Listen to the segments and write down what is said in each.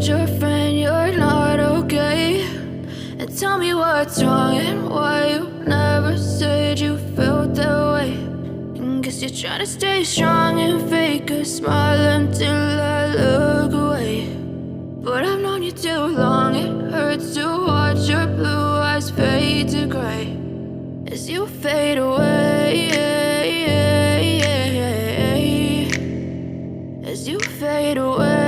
told your friend you're not okay? And tell me what's wrong and why you never said you felt that way. And guess you're trying to stay strong and fake a smile until I look away. But I've known you too long, it hurts to watch your blue eyes fade to gray as you fade away, as you fade away.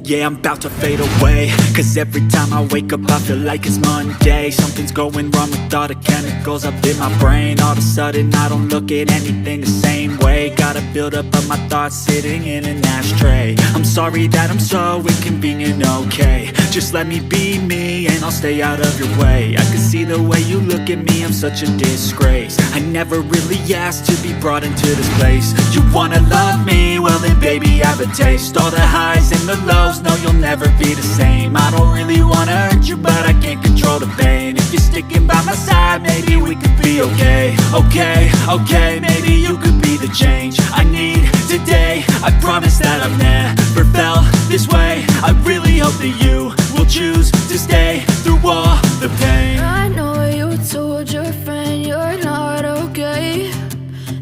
Yeah, I'm about to fade away, cause every time I wake up I feel like it's Monday. Something's going wrong with all the chemicals up in my brain. All of a sudden I don't look at anything the same way. Got a buildup of my thoughts sitting in an ashtray. I'm sorry that I'm so inconvenient, okay? Just let me be me and I'll stay out of your way. I can see the way you look at me, I'm such a disgrace. I never really asked to be brought into this place. You wanna love me? Well then baby have a taste. All the highs and the lows, no you'll never be the same. I don't really wanna hurt you but I can't control the pain. If you're sticking by my side maybe we could be okay. Okay, maybe you could be the change I need today. I promise that I've never felt this way. I really hope that you will choose to stay through all the pain. I know you told your friend you're not okay.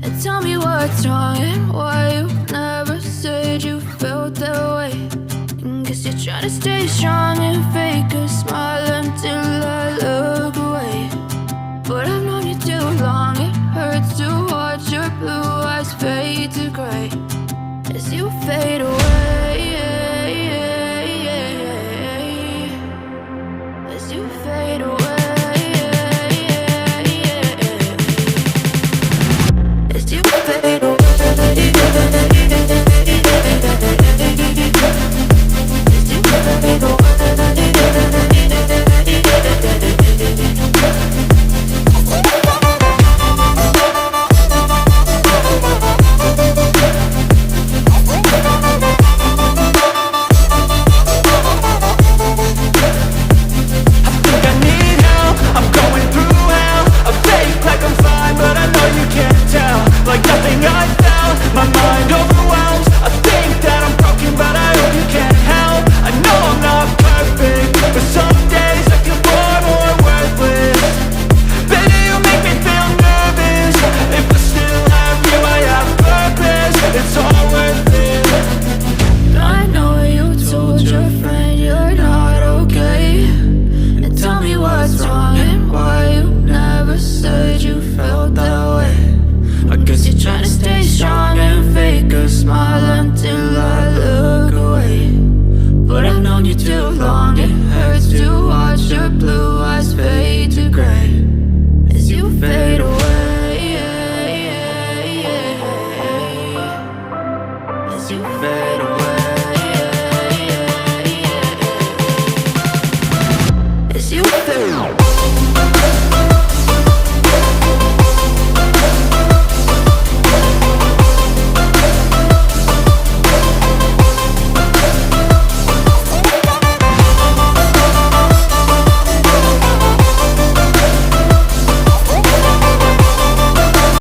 And tell me what's wrong and why you never said you felt that way. And guess you're trying to stay strong and fake a smile until I look away. But I've known you too long, it hurts to watch your blue eyes fade to gray as you fade away.